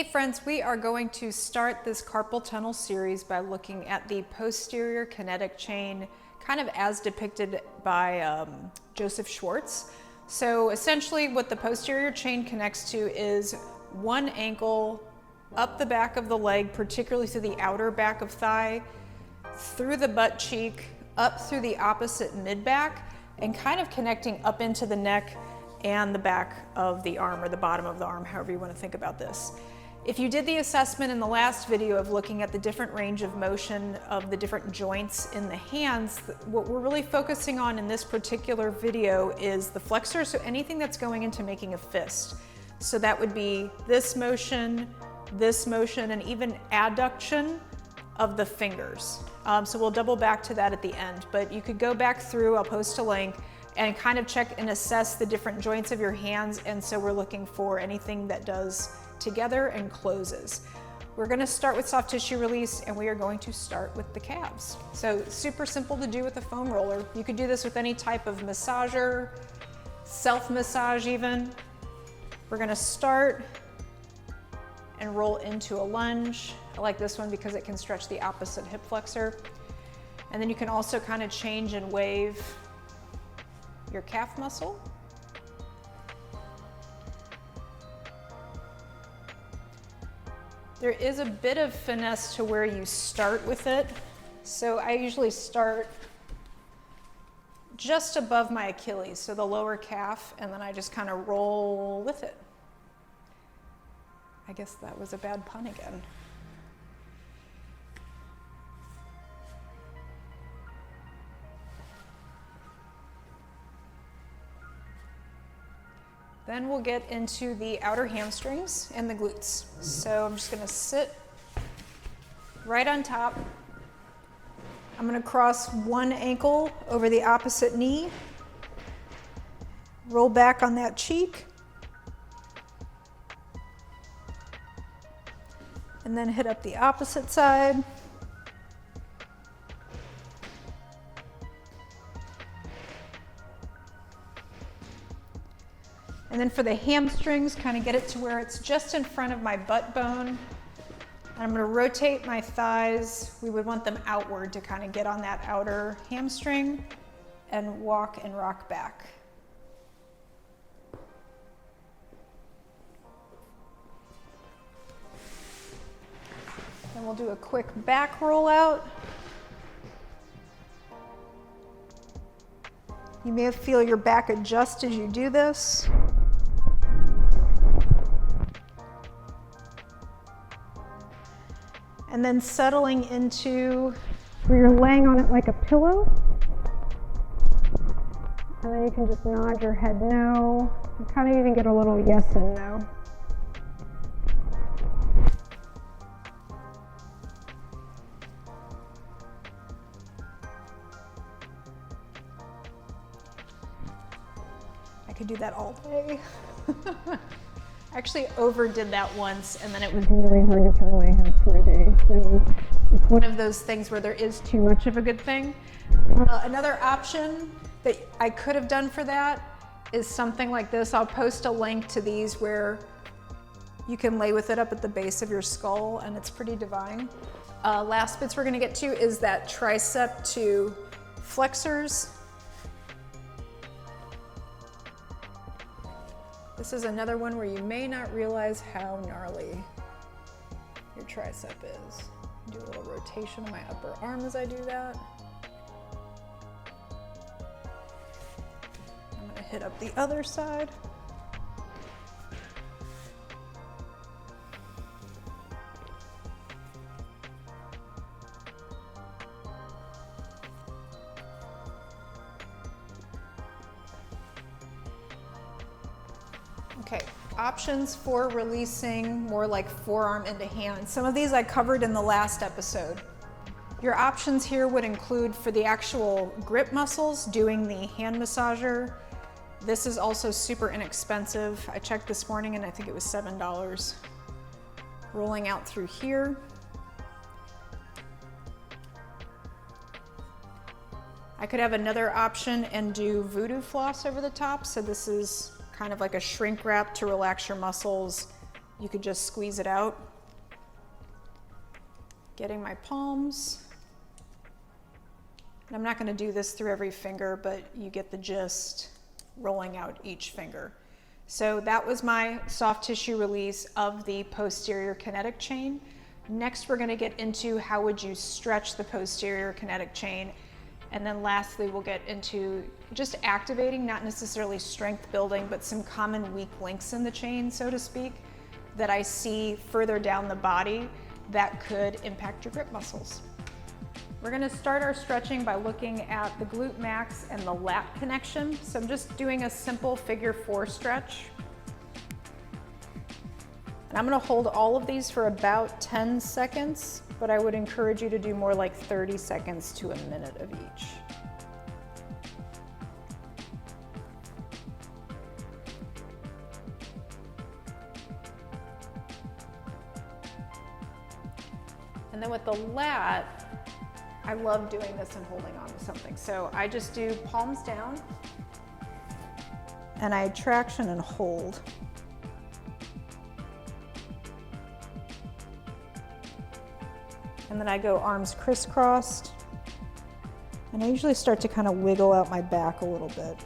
Hey friends, we are going to start this carpal tunnel series by looking at the posterior kinetic chain, kind of as depicted by Joseph Schwartz. So essentially what the posterior chain connects to is one ankle up the back of the leg, particularly through the outer back of thigh, through the butt cheek, up through the opposite mid-back, and kind of connecting up into the neck and the back of the arm, or the bottom of the arm, however you want to think about this. If you did the assessment in the last video of looking at the different range of motion of the different joints in the hands, what we're really focusing on in this particular video is the flexor, so anything that's going into making a fist. So that would be this motion, and even adduction of the fingers. So we'll double back to that at the end, but you could go back through, I'll post a link, and kind of check and assess the different joints of your hands. And so we're looking for anything that does together and closes. We're going to start with soft tissue release, and we are going to start with the calves. So super simple to do with a foam roller. You could do this with any type of massager, self-massage even. We're going to start and roll into a lunge. I like this one because it can stretch the opposite hip flexor. And then you can also kind of change and wave your calf muscle. There is a bit of finesse to where you start with it. So I usually start just above my Achilles, so the lower calf, and then I just kind of roll with it. I guess that was a bad pun again. Then we'll get into the outer hamstrings and the glutes. So I'm just gonna sit right on top. I'm gonna cross one ankle over the opposite knee, roll back on that cheek, and then hit up the opposite side. And then for the hamstrings, kind of get it to where it's just in front of my butt bone. And I'm going to rotate my thighs. We would want them outward to kind of get on that outer hamstring and walk and rock back. Then we'll do a quick back roll out. You may feel your back adjust as you do this. And then settling into where you're laying on it like a pillow. And then you can just nod your head no. You kind of even get a little yes and no. I could do that all day. I actually overdid that once, and then it was really hard to turn my head for a day. So it's one of those things where there is too much of a good thing. Another option that I could have done for that is something like this. I'll post a link to these where you can lay with it up at the base of your skull, and it's pretty divine. Last bits we're gonna get to is that tricep to flexors. This is another one where you may not realize how gnarly your tricep is. Do a little rotation of my upper arm as I do that. I'm gonna hit up the other side. Okay, options for releasing more like forearm into hand. Some of these I covered in the last episode. Your options here would include for the actual grip muscles, doing the hand massager. This is also super inexpensive. I checked this morning and I think it was $7. Rolling out through here. I could have another option and do voodoo floss over the top. So this is kind of like a shrink wrap to relax your muscles you could just squeeze it out. Getting my palms. And I'm not going to do this through every finger, but you get the gist, rolling out each finger. So that was my soft tissue release of the posterior kinetic chain. Next, we're going to get into how would you stretch the posterior kinetic chain. And then lastly, we'll get into just activating, not necessarily strength building, but some common weak links in the chain, so to speak, that I see further down the body that could impact your grip muscles. We're going to start our stretching by looking at the glute max and the lat connection. So I'm just doing a simple figure 4 stretch. And I'm going to hold all of these for about 10 seconds, but I would encourage you to do more like 30 seconds to a minute of each. And then with the lat, I love doing this and holding on to something. So I just do palms down and I traction and hold. And then I go arms crisscrossed. And I usually start to kind of wiggle out my back a little bit.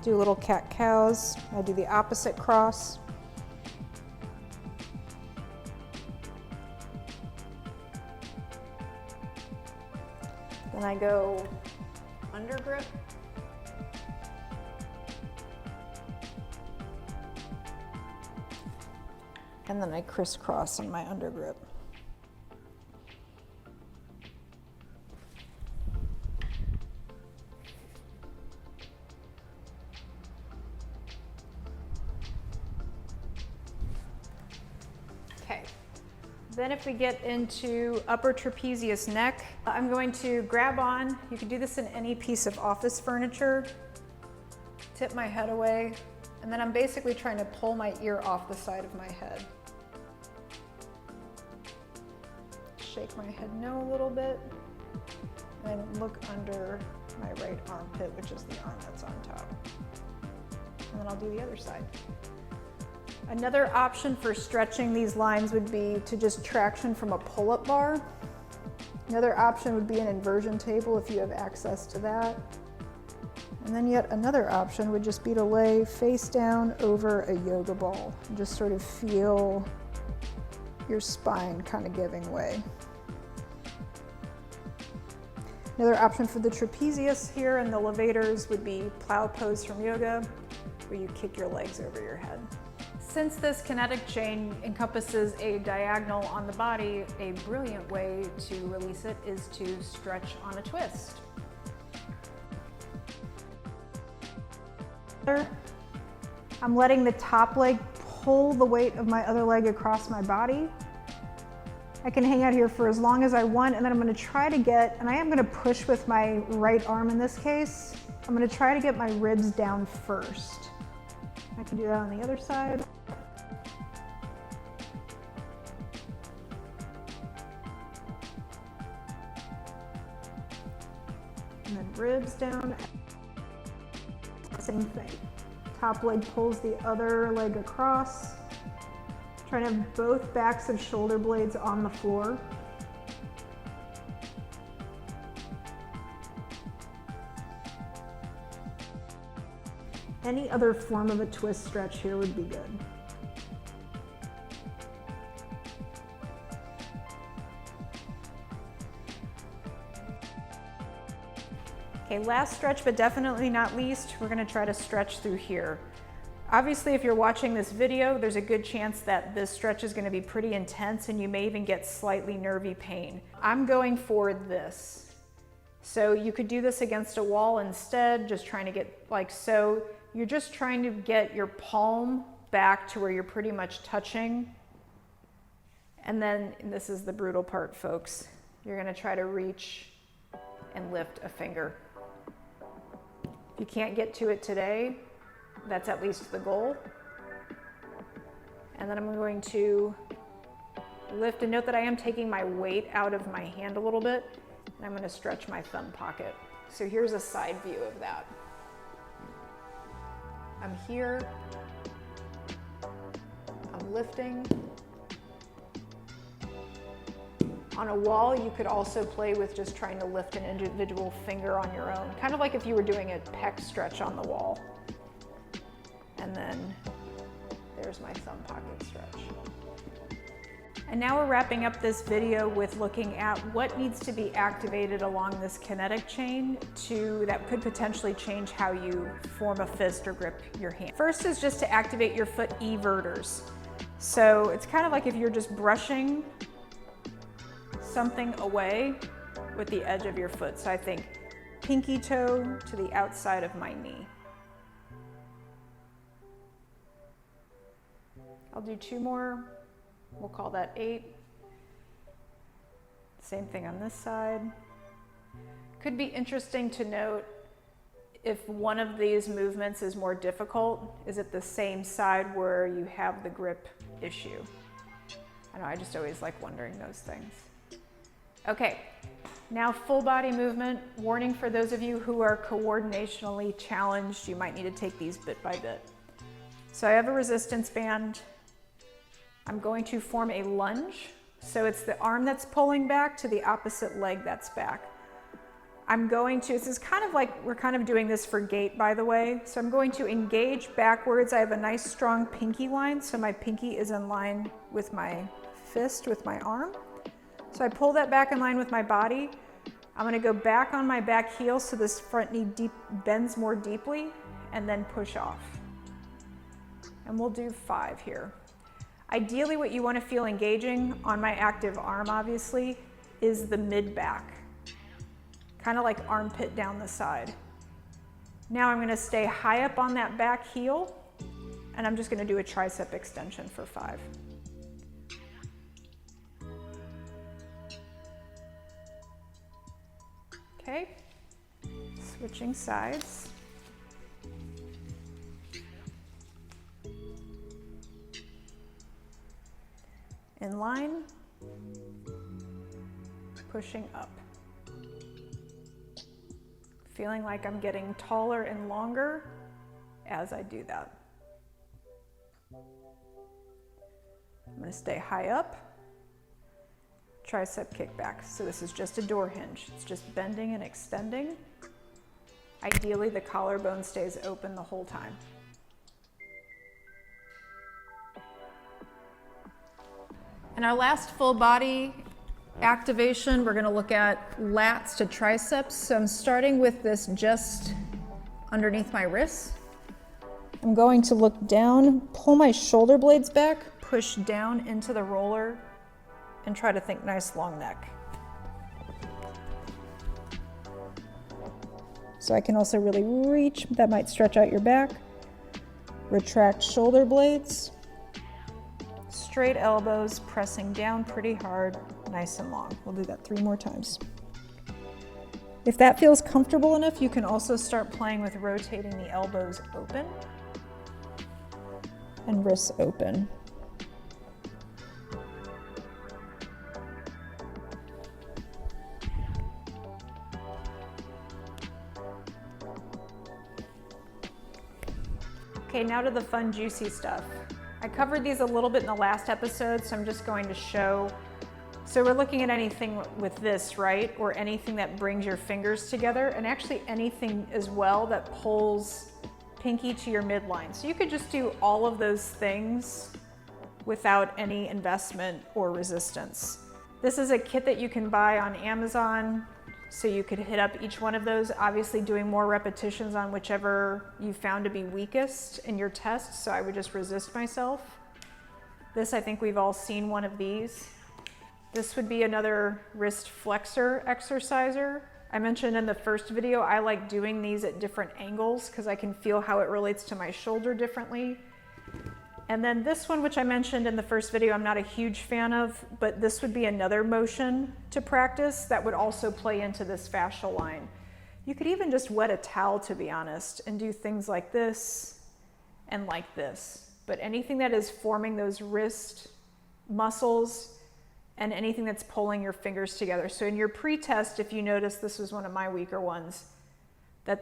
Do little cat-cows. I do the opposite cross. Then I go under grip. And then I crisscross on my under grip. Okay. Then if we get into upper trapezius neck, I'm going to grab on, you can do this in any piece of office furniture, tip my head away, and then I'm basically trying to pull my ear off the side of my head. Shake my head no a little bit, and look under my right armpit, which is the arm that's on top. And then I'll do the other side. Another option for stretching these lines would be to just traction from a pull-up bar. Another option would be an inversion table if you have access to that. And then yet another option would just be to lay face down over a yoga ball and just sort of feel your spine kind of giving way. Another option for the trapezius here and the levators would be plow pose from yoga, where you kick your legs over your head. Since this kinetic chain encompasses a diagonal on the body, a brilliant way to release it is to stretch on a twist. I'm letting the top leg pull the weight of my other leg across my body. I can hang out here for as long as I want, and then I'm going to try to get, and I am going to push with my right arm in this case, I'm going to try to get my ribs down first. I can do that on the other side. And then ribs down. Same thing. Top leg pulls the other leg across. Try to have both backs of shoulder blades on the floor. Any other form of a twist stretch here would be good. Okay, last stretch, but definitely not least, we're gonna try to stretch through here. Obviously, if you're watching this video, there's a good chance that this stretch is gonna be pretty intense and you may even get slightly nervy pain. I'm going for this. So you could do this against a wall instead, just trying to get like so. You're just trying to get your palm back to where you're pretty much touching. And then, and this is the brutal part, folks, you're gonna try to reach and lift a finger. If you can't get to it today, that's at least the goal. And then I'm going to lift, and note that I am taking my weight out of my hand a little bit, and I'm going to stretch my thumb pocket. So here's a side view of that. I'm here, I'm lifting. On a wall, you could also play with just trying to lift an individual finger on your own, kind of like if you were doing a pec stretch on the wall. And then there's my thumb pocket stretch. And now we're wrapping up this video with looking at what needs to be activated along this kinetic chain that could potentially change how you form a fist or grip your hand. First is just to activate your foot everters. So it's kind of like if you're just brushing something away with the edge of your foot. So I think pinky toe to the outside of my knee. I'll do 2 more. We'll call that 8. Same thing on this side. Could be interesting to note if one of these movements is more difficult, is it the same side where you have the grip issue? I know, I just always like wondering those things. Okay, now full body movement. Warning for those of you who are coordinationally challenged, you might need to take these bit by bit. So I have a resistance band. I'm going to form a lunge. So it's the arm that's pulling back to the opposite leg that's back. This is kind of like, we're kind of doing this for gait, by the way. So I'm going to engage backwards. I have a nice strong pinky line. So my pinky is in line with my fist, with my arm. So I pull that back in line with my body. I'm gonna go back on my back heel so this front knee bends more deeply, and then push off. And we'll do 5 here. Ideally, what you wanna feel engaging on my active arm, obviously, is the mid-back. Kind of like armpit down the side. Now I'm gonna stay high up on that back heel, and I'm just gonna do a tricep extension for 5. Okay, switching sides. In line, pushing up. Feeling like I'm getting taller and longer as I do that. I'm going to stay high up. Tricep kickback. So this is just a door hinge. It's just bending and extending. Ideally, the collarbone stays open the whole time. In our last full body activation, we're going to look at lats to triceps. So I'm starting with this just underneath my wrists. I'm going to look down, pull my shoulder blades back, push down into the roller, and try to think nice long neck. So I can also really reach, that might stretch out your back. Retract shoulder blades. Straight elbows, pressing down pretty hard, nice and long. We'll do that 3 more times. If that feels comfortable enough, you can also start playing with rotating the elbows open and wrists open. Okay, now to the fun, juicy stuff. I covered these a little bit in the last episode, so I'm just going to show. So we're looking at anything with this, right? Or anything that brings your fingers together, and actually anything as well that pulls pinky to your midline. So you could just do all of those things without any investment or resistance. This is a kit that you can buy on Amazon, so you could hit up each one of those, obviously doing more repetitions on whichever you found to be weakest in your test, so I would just resist myself. This, I think we've all seen one of these. This would be another wrist flexor exerciser. I mentioned in the first video, I like doing these at different angles because I can feel how it relates to my shoulder differently. And then this one, which I mentioned in the first video, I'm not a huge fan of, but this would be another motion to practice that would also play into this fascial line. You could even just wet a towel, to be honest, and do things like this and like this. But anything that is forming those wrist muscles and anything that's pulling your fingers together. So in your pre-test, if you notice, this was one of my weaker ones,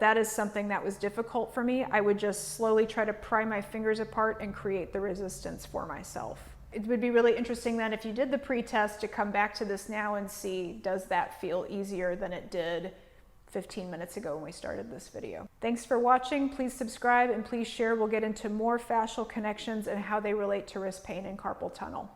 that is something that was difficult for me. I would just slowly try to pry my fingers apart and create the resistance for myself. It would be really interesting then if you did the pre-test to come back to this now and see, does that feel easier than it did 15 minutes ago when we started this video. Thanks for watching. Please subscribe and please share. We'll get into more fascial connections and how they relate to wrist pain and carpal tunnel.